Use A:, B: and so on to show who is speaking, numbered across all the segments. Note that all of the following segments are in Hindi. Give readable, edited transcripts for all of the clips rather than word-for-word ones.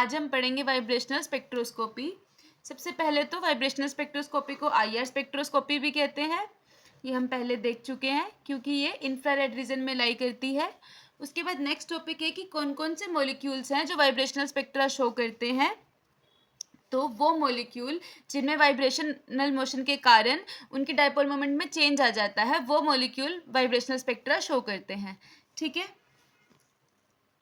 A: आज हम पढ़ेंगे वाइब्रेशनल स्पेक्ट्रोस्कोपी। सबसे पहले तो वाइब्रेशनल स्पेक्ट्रोस्कोपी को IR स्पेक्ट्रोस्कोपी भी कहते हैं। ये हम पहले देख चुके हैं क्योंकि ये इंफ्रारेड रीजन में लाई करती है। उसके बाद नेक्स्ट टॉपिक है कि कौन कौन से मॉलिक्यूल्स हैं जो वाइब्रेशनल स्पेक्ट्रा शो करते हैं। तो वो मॉलिक्यूल जिनमें वाइब्रेशनल मोशन के कारण उनकी डायपोल मोमेंट में चेंज आ जाता है, वो मॉलिक्यूल वाइब्रेशनल स्पेक्ट्रा शो करते हैं। ठीक है।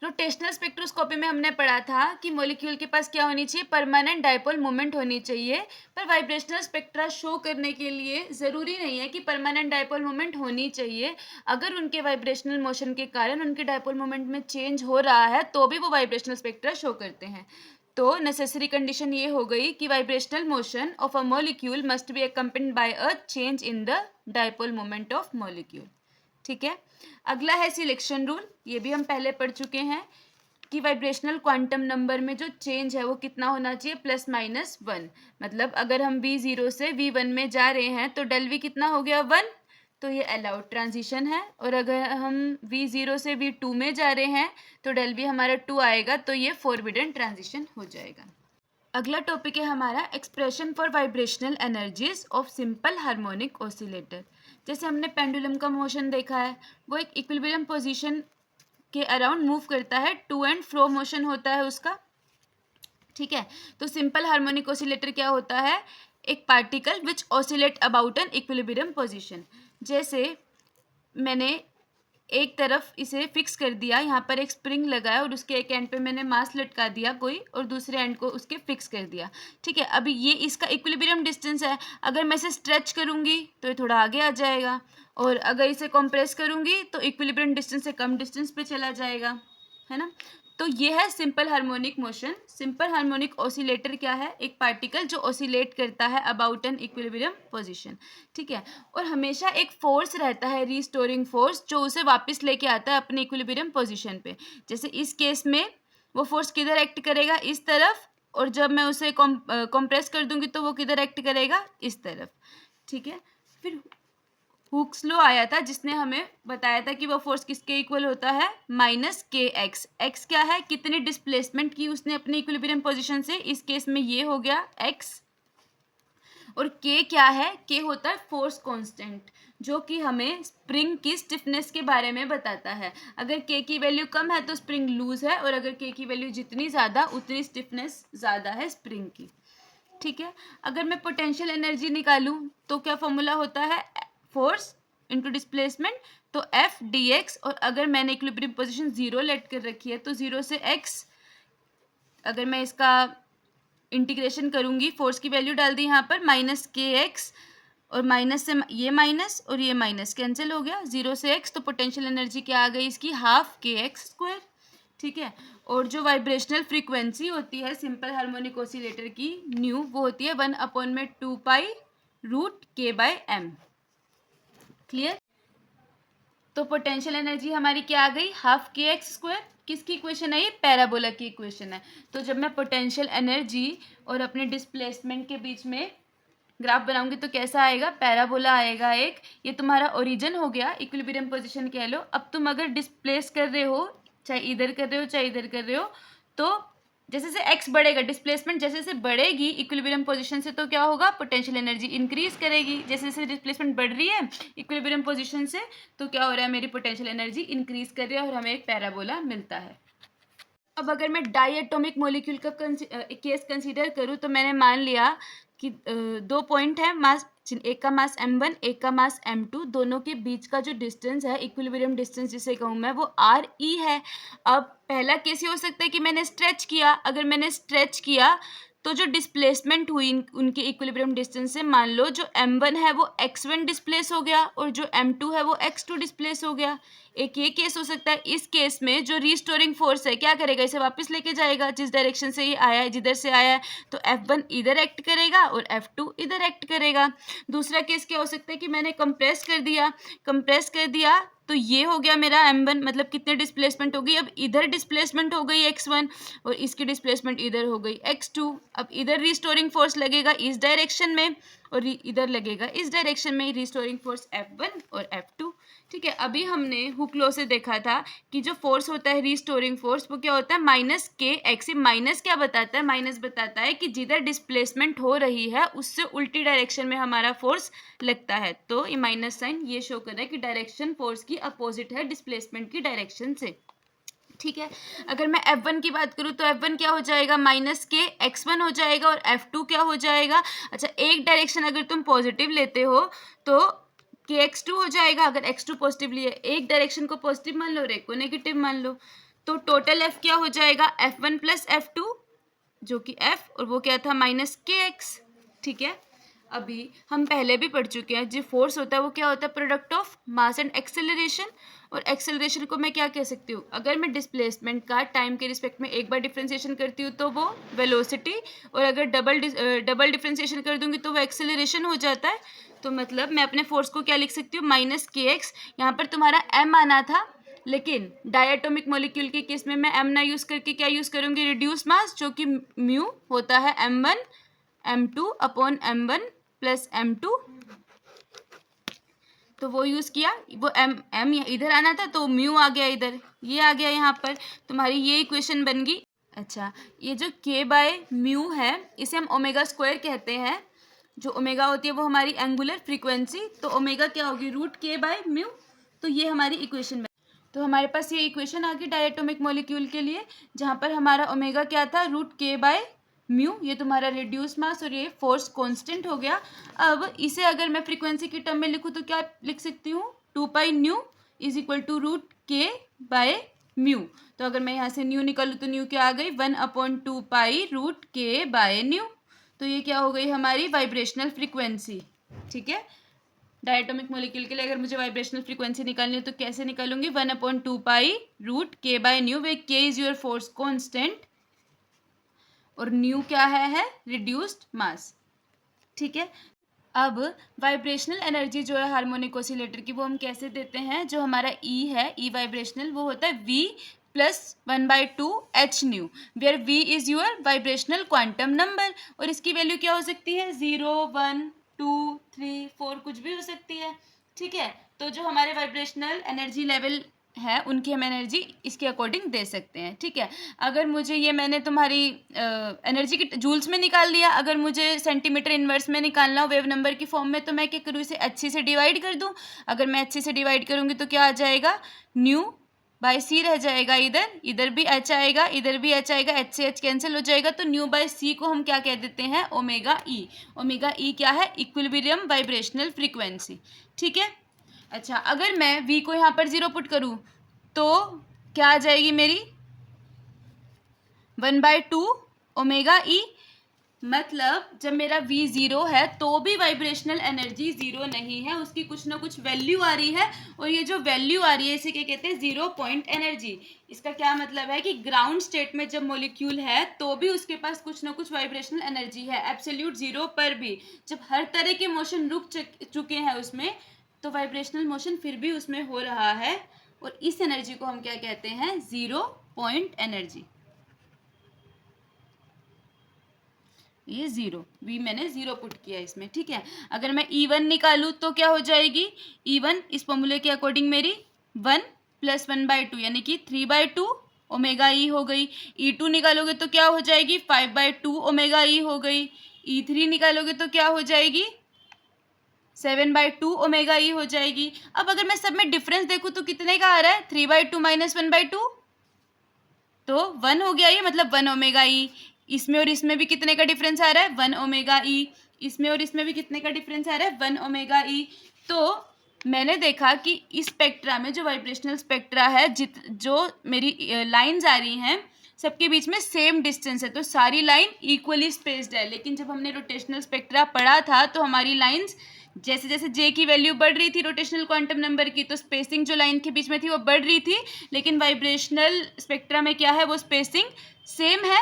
A: रोटेशनल स्पेक्ट्रोस्कोपी में हमने पढ़ा था कि मॉलिक्यूल के पास क्या होनी चाहिए, परमानेंट डायपोल मोमेंट होनी चाहिए। पर वाइब्रेशनल स्पेक्ट्रा शो करने के लिए ज़रूरी नहीं है कि परमानेंट डायपोल मोमेंट होनी चाहिए। अगर उनके वाइब्रेशनल मोशन के कारण उनके डायपोल मोमेंट में चेंज हो रहा है तो भी वो वाइब्रेशनल स्पेक्ट्रा शो करते हैं। तो नेसेसरी कंडीशन ये हो गई कि vibrational motion of a molecule must be accompanied by a change in the dipole moment of molecule. ठीक है। अगला है सिलेक्शन रूल। ये भी हम पहले पढ़ चुके हैं कि वाइब्रेशनल क्वांटम नंबर में जो चेंज है वो कितना होना चाहिए, +-1। मतलब अगर हम V0 से V1 में जा रहे हैं तो डेल V कितना हो गया, 1। तो ये अलाउड ट्रांजिशन है। और अगर हम V0 से V2 में जा रहे हैं तो डेल V हमारा 2 आएगा, तो ये फॉरबिडन ट्रांजिशन हो जाएगा। अगला टॉपिक है हमारा expression for vibrational energies of simple harmonic oscillator. जैसे हमने पेंडुलम का मोशन देखा है, वो एक इक्विलिब्रियम पोजीशन के अराउंड मूव करता है, टू एंड फ्रो मोशन होता है उसका। ठीक है। तो सिंपल हार्मोनिक ऑसिलेटर क्या होता है, एक particle which oscillate about an equilibrium position. जैसे मैंने एक तरफ इसे फिक्स कर दिया, यहाँ पर एक स्प्रिंग लगाया और उसके एक एंड पे मैंने मास लटका दिया कोई, और दूसरे एंड को उसके फिक्स कर दिया। ठीक है। अभी ये इसका इक्विलिब्रियम डिस्टेंस है। अगर मैं इसे स्ट्रेच करूँगी तो ये थोड़ा आगे आ जाएगा, और अगर इसे कंप्रेस करूँगी तो इक्विलिब्रियम डिस्टेंस से कम डिस्टेंस पे चला जाएगा, है ना। तो ये है simple harmonic motion. Simple harmonic oscillator क्या है, एक पार्टिकल जो ऑसिलेट करता है अबाउट एन इक्विलिब्रियम पोजीशन। ठीक है। और हमेशा एक फोर्स रहता है, रीस्टोरिंग फोर्स, जो उसे वापस लेके आता है अपने इक्विलिब्रियम पोजीशन पे। जैसे इस केस में वो फोर्स किधर एक्ट करेगा, इस तरफ, और जब मैं उसे कंप्रेस कर दूंगी तो वो किधर एक्ट करेगा, इस तरफ। ठीक है। फिर हुक्स लॉ आया था जिसने हमें बताया था कि वो फोर्स किसके इक्वल होता है, -kx। x क्या है, कितनी डिस्प्लेसमेंट की उसने अपने इक्विलिब्रियम पोजीशन से, इस केस में ये हो गया x। और k क्या है, k होता है फोर्स कांस्टेंट, जो कि हमें स्प्रिंग की स्टिफनेस के बारे में बताता है। अगर k की वैल्यू कम है तो स्प्रिंग लूज है, और अगर k की वैल्यू जितनी ज़्यादा उतनी स्टिफनेस ज़्यादा है स्प्रिंग की। ठीक है। अगर मैं पोटेंशियल एनर्जी निकालूं तो क्या फॉर्मूला होता है, फोर्स इंटू डिस्प्लेसमेंट, तो F dx। और अगर मैंने इक्विलिब्रियम पोजीशन 0 लेट कर रखी है तो 0 से x, अगर मैं इसका इंटीग्रेशन करूंगी, फोर्स की वैल्यू डाल दी यहाँ पर -kx, और माइनस से ये माइनस और ये माइनस कैंसिल हो गया, 0 से x, तो पोटेंशियल एनर्जी क्या आ गई इसकी, ½ kx²। ठीक है। और जो वाइब्रेशनल फ्रीक्वेंसी होती है सिंपल हार्मोनिक ऑसिलेटर की, न्यू, वो होती है 1/2π√k/m। क्लियर। तो पोटेंशियल एनर्जी हमारी क्या आ गई, ½ kx²। किसकी इक्वेशन है ये, पैराबोला की इक्वेशन है। तो जब मैं पोटेंशियल एनर्जी और अपने डिस्प्लेसमेंट के बीच में ग्राफ बनाऊंगी तो कैसा आएगा, पैराबोला आएगा एक। ये तुम्हारा ओरिजिन हो गया, इक्विलिब्रियम पोजीशन कह लो। अब तुम अगर डिस्प्लेस कर रहे हो, चाहे इधर कर रहे हो चाहे इधर कर रहे हो, तो जैसे जैसे x बढ़ेगा, डिस्प्लेसमेंट जैसे जैसे बढ़ेगी इक्विलिब्रियम पोजीशन से, तो क्या होगा, पोटेंशियल एनर्जी इंक्रीज करेगी। जैसे जैसे डिस्प्लेसमेंट बढ़ रही है इक्विलिब्रियम पोजीशन से, तो क्या हो रहा है, मेरी पोटेंशियल एनर्जी इंक्रीज कर रही है और हमें एक पैराबोला मिलता है। अब अगर मैं डाई एटॉमिक मॉलिक्यूल का केस कंसीडर करूँ, तो मैंने मान लिया कि 2 पॉइंट है, मास, एक का मास m1, एक का मास m2, दोनों के बीच का जो डिस्टेंस है, इक्विलिब्रियम डिस्टेंस जिसे कहूँ मैं, वो re है। अब पहला केस ये हो सकता है कि मैंने स्ट्रेच किया। अगर मैंने स्ट्रेच किया तो जो डिस्प्लेसमेंट हुई उनके इक्विलिब्रियम डिस्टेंस से, मान लो जो m1 है वो x1 डिस्प्लेस हो गया और जो m2 है वो x2 डिस्प्लेस हो गया। एक ये केस हो सकता है। इस केस में जो रीस्टोरिंग फोर्स है क्या करेगा, इसे वापस लेके जाएगा जिस डायरेक्शन से ये आया है, जिधर से आया है। तो F1 इधर एक्ट करेगा और F2 इधर एक्ट करेगा। दूसरा केस क्या हो सकता है कि मैंने कंप्रेस कर दिया, तो ये हो गया मेरा m1, मतलब कितने डिस्प्लेसमेंट हो गई, अब इधर डिस्प्लेसमेंट हो गई x1 और इसकी डिस्प्लेसमेंट इधर हो गई x2। अब इधर रीस्टोरिंग फोर्स लगेगा इस डायरेक्शन में और इधर लगेगा इस डायरेक्शन में रिस्टोरिंग फोर्स F1 और F2। ठीक है, अभी हमने हुक लॉ से देखा था कि जो फोर्स होता है रिस्टोरिंग फोर्स वो क्या होता है माइनस के एक्स। माइनस क्या बताता है, माइनस बताता है कि जिधर डिस्प्लेसमेंट हो रही है उससे उल्टी डायरेक्शन में हमारा फोर्स लगता है। तो ये माइनस साइन ये शो कर रहा है कि डायरेक्शन फोर्स की अपोजिट है डिस्प्लेसमेंट की डायरेक्शन से। ठीक है, अगर मैं F1 की बात करूँ तो F1 क्या हो जाएगा माइनस के x1 हो जाएगा और F2 क्या हो जाएगा। अच्छा, एक डायरेक्शन अगर तुम पॉजिटिव लेते हो तो kx2 हो जाएगा अगर x2 पॉजिटिव लिए, एक डायरेक्शन को पॉजिटिव मान लो और एक को नेगेटिव मान लो, तो टोटल F क्या हो जाएगा F1 प्लस F2 जो कि F और वो क्या था माइनस kx। ठीक है, अभी हम पहले भी पढ़ चुके हैं जो फोर्स होता है वो क्या होता है product of mass and acceleration. और एक्सेलरेशन को मैं क्या कह सकती हूँ, अगर मैं डिस्प्लेसमेंट का टाइम के रिस्पेक्ट में एक बार डिफ्रेंसिएशन करती हूँ तो वो वेलोसिटी, और अगर डबल डिफ्रेंसिएशन कर दूंगी तो वो एक्सेलरेशन हो जाता है। तो मतलब मैं अपने फोर्स को क्या लिख सकती हूँ माइनस के एक्स। यहाँ पर तुम्हारा m आना था, लेकिन डायटोमिक मॉलिक्यूल के केस में मैं m ना यूज़ करके क्या यूज़ करूँगी रिड्यूस मास, जो कि म्यू होता है m1 m2 upon m1 plus m2। तो वो यूज़ किया, वो m इधर आना था तो म्यू आ गया इधर, ये आ गया यहाँ पर, तुम्हारी ये इक्वेशन बन गई। अच्छा, ये जो k बाय म्यू है इसे हम ओमेगा स्क्वायर कहते हैं। जो ओमेगा होती है वो हमारी एंगुलर फ्रीक्वेंसी, तो ओमेगा क्या होगी रूट k बाय म्यू। तो ये हमारी इक्वेशन बन, तो हमारे पास ये इक्वेशन आ गई डायटोमिक मॉलिक्यूल के लिए, जहाँ पर हमारा ओमेगा क्या था रूट k बाय म्यू, ये तुम्हारा रिड्यूस मास और ये फोर्स कांस्टेंट हो गया। अब इसे अगर मैं फ्रीक्वेंसी की टर्म में लिखूँ तो क्या लिख सकती हूँ 2 pi nu is equal to root k by mu. तो अगर मैं यहाँ से न्यू निकालूँ तो न्यू क्या आ गई 1/2 pi root k bye new. तो ये क्या हो गई हमारी वाइब्रेशनल फ्रीक्वेंसी। ठीक है, डायटोमिक मॉलिक्यूल के लिए अगर मुझे वाइब्रेशनल फ्रीक्वेंसी निकालनी है तो कैसे निकालूंगी 1/2 pi root k bye new, वे के इज योर फोर्स कांस्टेंट और न्यू क्या है रिड्यूस्ड मास। ठीक है, अब वाइब्रेशनल एनर्जी जो है हार्मोनिक ऑसिलेटर की वो हम कैसे देते हैं, जो हमारा ई है ई वाइब्रेशनल वो होता है v plus 1/2 h nu, where v is your vibrational quantum number. और इसकी वैल्यू क्या हो सकती है 0 1 2 3 4 कुछ भी हो सकती है। ठीक है, तो जो हमारे वाइब्रेशनल एनर्जी लेवल है उनकी हम एनर्जी इसके अकॉर्डिंग दे सकते हैं। ठीक है, अगर मुझे ये मैंने तुम्हारी एनर्जी की जूल्स में निकाल लिया, अगर मुझे सेंटीमीटर इन्वर्स में निकालना हो वेव नंबर की फॉर्म में तो मैं क्या करूँ इसे अच्छे से डिवाइड कर दूँ। अगर मैं अच्छे से डिवाइड करूँगी तो क्या आ जाएगा न्यू बाय सी रह जाएगा, इधर इधर भी एच आएगा इधर भी एच आएगा, एच से एच कैंसिल हो जाएगा, तो न्यू बाय सी को हम क्या कह देते हैं ओमेगा ई। ओमेगा ई क्या है इक्विलिब्रियम वाइब्रेशनल फ्रीक्वेंसी। ठीक है, अच्छा अगर मैं v को यहाँ पर 0 पुट करूँ तो क्या आ जाएगी मेरी 1/2 ओमेगा ई। मतलब जब मेरा v 0 है तो भी वाइब्रेशनल एनर्जी 0 नहीं है, उसकी कुछ ना कुछ वैल्यू आ रही है, और ये जो वैल्यू आ रही है इसे क्या कहते हैं 0 पॉइंट एनर्जी। इसका क्या मतलब है कि ग्राउंड स्टेट में जब मॉलिक्यूल है तो भी उसके पास कुछ ना कुछ वाइब्रेशनल एनर्जी है, एब्सोल्यूट 0 पर भी। जब हर तरह के मोशन रुक चुके हैं उसमें तो वाइब्रेशनल मोशन फिर भी उसमें हो रहा है, और इस एनर्जी को हम क्या कहते हैं 0 पॉइंट एनर्जी। ये 0 v मैंने 0 पुट किया इसमें। ठीक है, अगर मैं E1 निकालूँ तो क्या हो जाएगी E1 इस फॉर्मूले के अकॉर्डिंग मेरी 1 प्लस 1/2 यानी कि 3/2 ओमेगा ई हो गई। E2 निकालोगे तो क्या हो जाएगी 5/2 ओमेगा ई हो गई। E3 निकालोगे तो क्या हो जाएगी 7/2 ओमेगा ई हो जाएगी। अब अगर मैं सब में डिफरेंस देखूँ तो कितने का आ रहा है 3/2 माइनस 1/2 तो 1 हो गया, ये मतलब 1 ओमेगा ई। इसमें और इसमें भी कितने का डिफरेंस आ रहा है 1 ओमेगा ई। इसमें और इसमें भी कितने का डिफरेंस आ रहा है 1 ओमेगा ई। तो मैंने देखा कि इस स्पेक्ट्रा में जो वाइब्रेशनल स्पेक्ट्रा है जो मेरी लाइंस आ रही हैं सबके बीच में सेम डिस्टेंस है, तो सारी लाइन इक्वली स्पेस्ड है। लेकिन जब हमने रोटेशनल स्पेक्ट्रा पढ़ा था तो हमारी लाइंस जैसे जैसे जे की वैल्यू बढ़ रही थी रोटेशनल क्वांटम नंबर की, तो स्पेसिंग जो लाइन के बीच में थी वो बढ़ रही थी, लेकिन वाइब्रेशनल स्पेक्ट्रा में क्या है वो स्पेसिंग सेम है।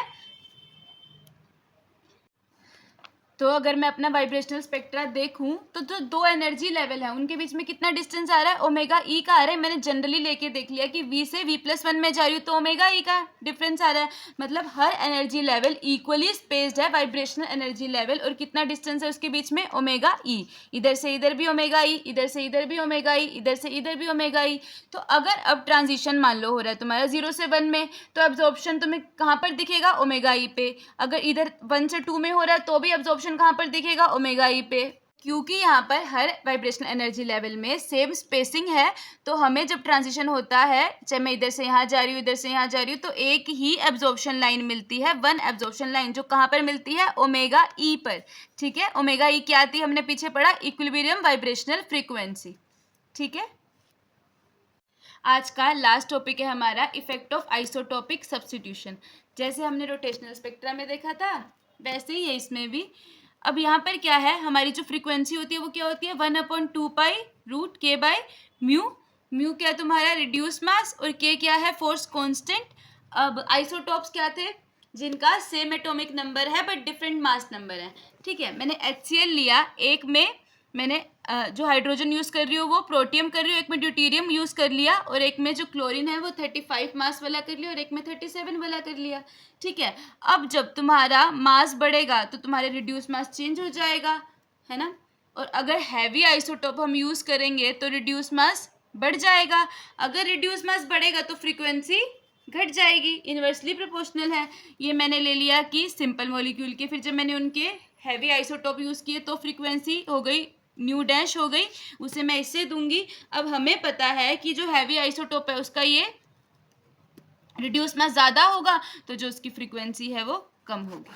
A: तो अगर मैं अपना वाइब्रेशनल स्पेक्ट्रा देखूं तो जो दो एनर्जी लेवल है उनके बीच में कितना डिस्टेंस आ रहा है, ओमेगा ई का आ रहा है। मैंने जनरली लेके देख लिया कि वी से v+1 में जा रही हूँ तो ओमेगा ई का डिफरेंस आ रहा है। मतलब हर एनर्जी लेवल इक्वली स्पेस्ड है, वाइब्रेशनल एनर्जी लेवल, और कितना डिस्टेंस है उसके बीच में, ओमेगा ई। इधर से इधर भी ओमेगा ई, इधर से इधर भी ओमेगा ई, इधर से इधर भी ओमेगा ई। तो अगर अब ट्रांजिशन मान लो हो रहा है तुम्हारा 0 से 1 में, तो एब्जॉर्प्शन तुम्हें कहाँ पर दिखेगा, ओमेगा ई पे। अगर इधर 1 से 2 में हो रहा है तो भी एब्जॉर्प्शन कहाँ पर दिखेगा, ओमेगा ई पे। क्योंकि यहाँ पर हर वाइब्रेशनल एनर्जी लेवल में सेम स्पेसिंग है, तो हमें जब ट्रांजिशन होता है, चाहे मैं इधर से यहाँ जा रही हूँ, इधर से यहाँ जा रही हूँ, तो एक ही एब्जॉर्प्शन लाइन मिलती है, वन एब्जॉर्प्शन लाइन, जो कहाँ पर मिलती है, ओमेगा ई पर। ठीक है, ओमेगा ई क्या आती है, हमने पीछे पढ़ा, इक्विलिब्रियम वाइब्रेशनल फ्रीक्वेंसी। ठीक है, आज का लास्ट टॉपिक है हमारा इफेक्ट ऑफ आइसोटोपिक सब्स्टिट्यूशन। जैसे हमने रोटेशनल स्पेक्ट्रा में देखा था वैसे ही है इसमें भी। अब यहाँ पर क्या है, हमारी जो फ्रीक्वेंसी होती है वो क्या होती है, 1/2π√k/म्यू। म्यू क्या है तुम्हारा, रिड्यूस मास, और के क्या है, फोर्स कांस्टेंट। अब आइसोटोप्स क्या थे, जिनका सेम एटॉमिक नंबर है बट डिफरेंट मास नंबर है। ठीक है, मैंने HCl लिया, एक में मैंने जो हाइड्रोजन यूज़ कर रही हूँ वो प्रोटियम कर रही हूँ, एक में ड्यूटीरियम यूज़ कर लिया, और एक में जो क्लोरीन है वो 35 मास वाला कर लिया, और एक में 37 वाला कर लिया। ठीक है, अब जब तुम्हारा मास बढ़ेगा तो तुम्हारे रिड्यूस मास चेंज हो जाएगा, है ना। और अगर हैवी आइसोटोप हम यूज़ करेंगे तो रिड्यूस मास बढ़ जाएगा। अगर रिड्यूस मास बढ़ेगा तो फ्रीक्वेंसी घट जाएगी, इन्वर्सली प्रोपोर्शनल है। ये मैंने ले लिया कि सिंपल मॉलिक्यूल के, फिर जब मैंने उनके हैवी आइसोटोप यूज़ किए तो फ्रीक्वेंसी हो गई न्यू डैश हो गई, उसे मैं इससे दूंगी। अब हमें पता है कि जो हैवी आइसोटोप है उसका ये रिड्यूस मास ज़्यादा होगा, तो जो उसकी फ्रीक्वेंसी है वो कम होगी।